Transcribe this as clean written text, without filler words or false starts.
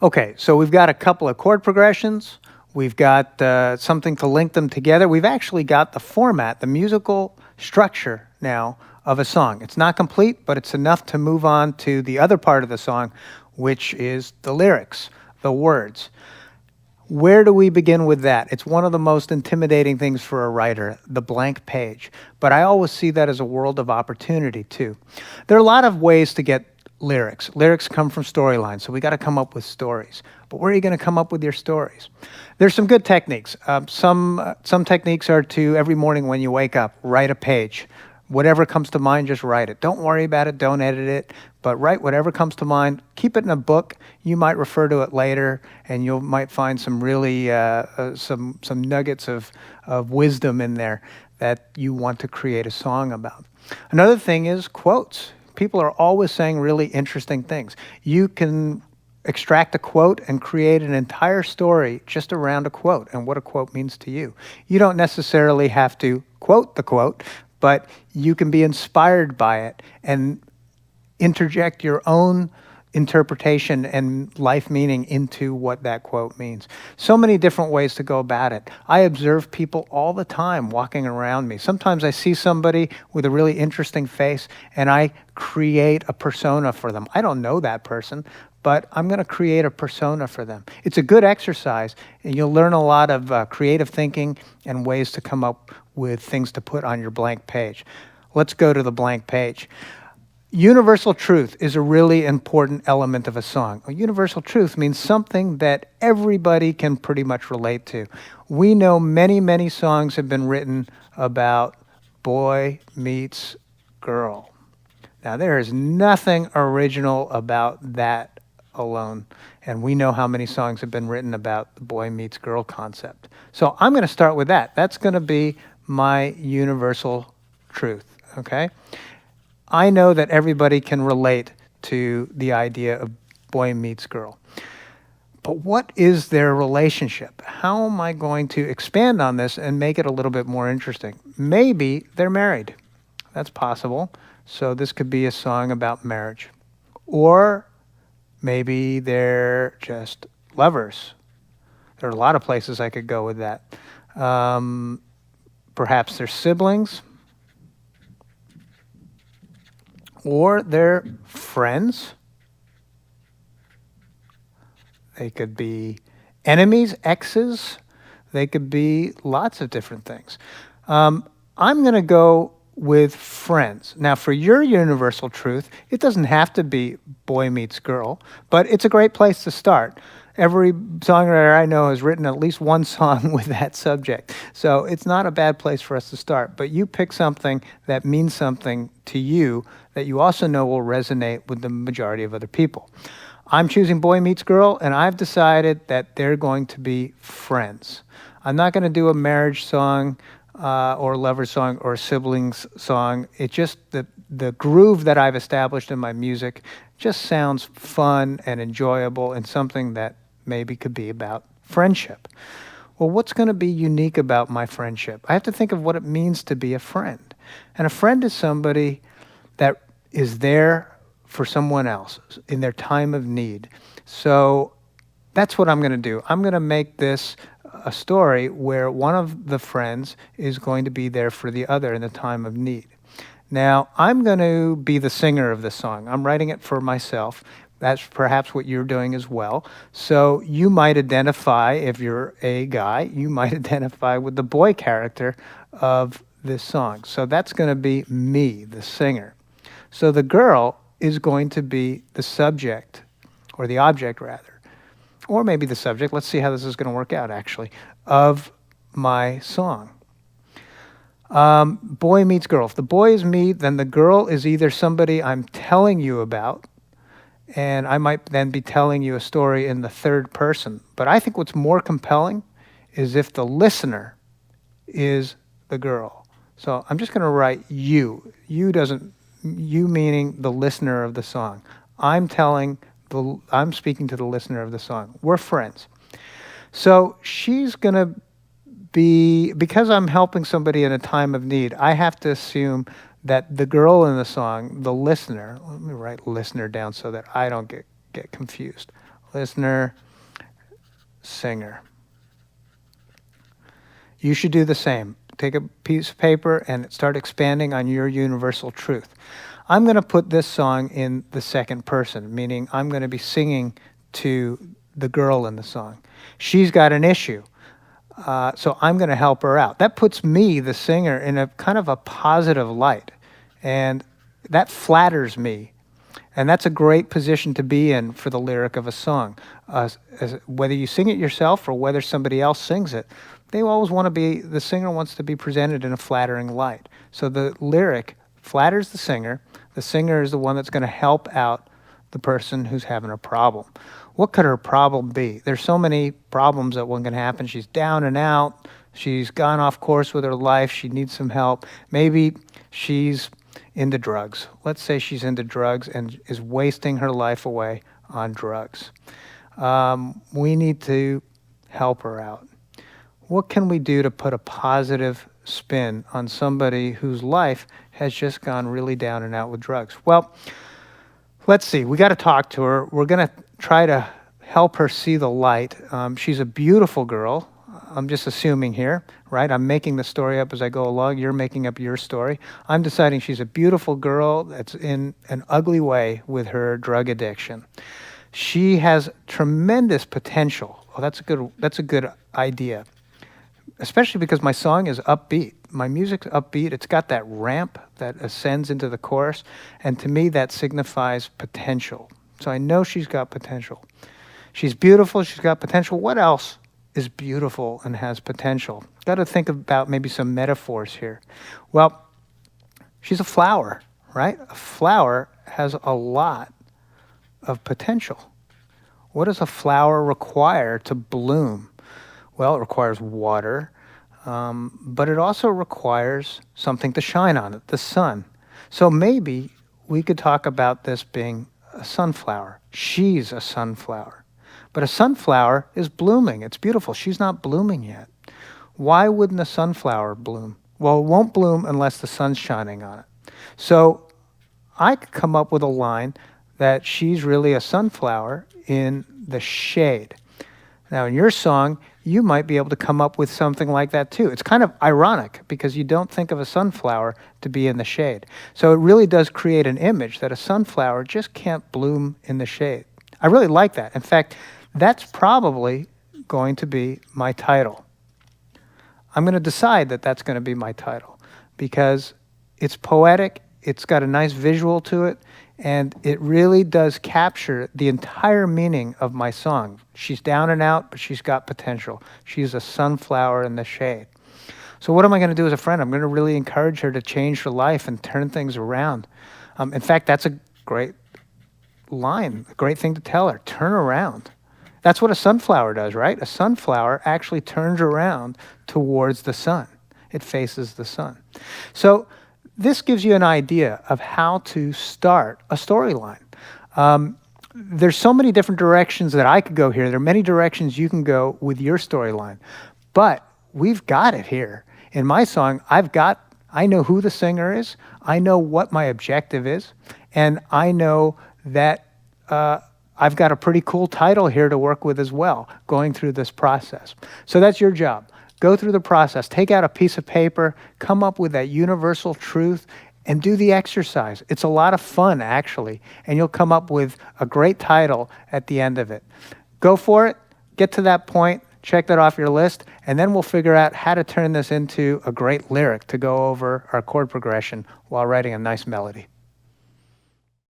Okay, so we've got a couple of chord progressions. We've got something to link them together. We've actually got the format, the musical structure now of a song. It's not complete, but it's enough to move on to the other part of the song, which is the lyrics, the words. Where do we begin with that? It's one of the most intimidating things for a writer, the blank page. But I always see that as a world of opportunity, too. There are a lot of ways to get lyrics. Lyrics come from storylines, so we got to come up with stories. But where are you going to come up with your stories? There's some good techniques. Some techniques are to, every morning when you wake up, write a page. Whatever comes to mind, just write it. Don't worry about it. Don't edit it. But write whatever comes to mind. Keep it in a book. You might refer to it later, and you might find some really some nuggets of wisdom in there that you want to create a song about. Another thing is quotes. People are always saying really interesting things. You can extract a quote and create an entire story just around a quote and what a quote means to you. You don't necessarily have to quote the quote, but you can be inspired by it and interject your own interpretation and life meaning into what that quote means. So many different ways to go about it. I observe people all the time walking around me. Sometimes I see somebody with a really interesting face and I create a persona for them. I don't know that person, but I'm going to create a persona for them. It's a good exercise, and you'll learn a lot of creative thinking and ways to come up with things to put on your blank page. Let's go to the blank page. Universal truth is a really important element of a song. A universal truth means something that everybody can pretty much relate to. We know many, many songs have been written about boy meets girl. Now, there is nothing original about that alone, and we know how many songs have been written about the boy meets girl concept. So I'm going to start with that. That's going to be my universal truth, okay? I know that everybody can relate to the idea of boy meets girl. But what is their relationship? How am I going to expand on this and make it a little bit more interesting? Maybe they're married. That's possible. So this could be a song about marriage. Or maybe they're just lovers. There are a lot of places I could go with that. Perhaps they're siblings. Or they're friends. They could be enemies, exes. They could be lots of different things. I'm going to go with friends. Now, for your universal truth, it doesn't have to be boy meets girl, but it's a great place to start. Every songwriter I know has written at least one song with that subject. So it's not a bad place for us to start. But you pick something that means something to you that you also know will resonate with the majority of other people. I'm choosing boy meets girl, and I've decided that they're going to be friends. I'm not going to do a marriage song or a lover song or a siblings song. It's just the groove that I've established in my music just sounds fun and enjoyable and something that maybe could be about friendship. Well, what's going to be unique about my friendship? I have to think of what it means to be a friend. And a friend is somebody that is there for someone else in their time of need. So that's what I'm going to do. I'm going to make this a story where one of the friends is going to be there for the other in the time of need. Now, I'm going to be the singer of the song. I'm writing it for myself. That's perhaps what you're doing as well. So you might identify, if you're a guy, you might identify with the boy character of this song. So that's going to be me, the singer. So the girl is going to be the subject, or the object rather, or maybe the subject, let's see how this is going to work out actually, of my song. Boy meets girl. If the boy is me, then the girl is either somebody I'm telling you about, and I might then be telling you a story in the third person. But I think what's more compelling is if the listener is the girl. So I'm just going to write you. You meaning the listener of the song. I'm speaking to the listener of the song. We're friends. So she's going to be, because I'm helping somebody in a time of need, I have to assume that the girl in the song, the listener, let me write listener down so that I don't get confused. listener, singer. You should do the same. Take a piece of paper and start expanding on your universal truth. I'm going to put this song in the second person, meaning I'm going to be singing to the girl in the song. She's got an issue, so I'm going to help her out. That puts me, the singer, in a kind of a positive light, and that flatters me. And that's a great position to be in for the lyric of a song. Whether you sing it yourself or whether somebody else sings it, the singer wants to be presented in a flattering light. So the lyric flatters the singer. The singer is the one that's going to help out the person who's having a problem. What could her problem be? There's so many problems that one can happen. She's down and out. She's gone off course with her life. She needs some help. Maybe she's into drugs. Let's say she's into drugs and is wasting her life away on drugs. We need to help her out. What can we do to put a positive spin on somebody whose life has just gone really down and out with drugs? Well, let's see. We got to talk to her. We're going to try to help her see the light. She's a beautiful girl. I'm just assuming here, right? I'm making the story up as I go along. You're making up your story. I'm deciding she's a beautiful girl that's in an ugly way with her drug addiction. She has tremendous potential. Oh, that's a good idea. Especially because my song is upbeat. My music's upbeat. It's got that ramp that ascends into the chorus. And to me, that signifies potential. So I know she's got potential. She's beautiful. She's got potential. What else is beautiful and has potential? Got to think about maybe some metaphors here. Well, she's a flower, right? A flower has a lot of potential. What does a flower require to bloom? Well, it requires water, but it also requires something to shine on it, the sun. So maybe we could talk about this being a sunflower. She's a sunflower. But a sunflower is blooming. It's beautiful. She's not blooming yet. Why wouldn't a sunflower bloom? Well, it won't bloom unless the sun's shining on it. So I could come up with a line that she's really a sunflower in the shade. Now, in your song, you might be able to come up with something like that too. It's kind of ironic because you don't think of a sunflower to be in the shade. So it really does create an image that a sunflower just can't bloom in the shade. I really like that. In fact, that's probably going to be my title. I'm going to decide that that's going to be my title because it's poetic, it's got a nice visual to it, and it really does capture the entire meaning of my song. She's down and out, but she's got potential. She's a sunflower in the shade. So what am I going to do as a friend? I'm going to really encourage her to change her life and turn things around. In fact, that's a great line, a great thing to tell her. Turn around. That's what a sunflower does, right? A sunflower actually turns around towards the sun. It faces the sun. So this gives you an idea of how to start a storyline. There's so many different directions that I could go here. There are many directions you can go with your storyline. But we've got it here. In my song, I know who the singer is, I know what my objective is, and I know that I've got a pretty cool title here to work with as well, going through this process. So that's your job. Go through the process, take out a piece of paper, come up with that universal truth, and do the exercise. It's a lot of fun, actually, and you'll come up with a great title at the end of it. Go for it, get to that point, check that off your list, and then we'll figure out how to turn this into a great lyric to go over our chord progression while writing a nice melody.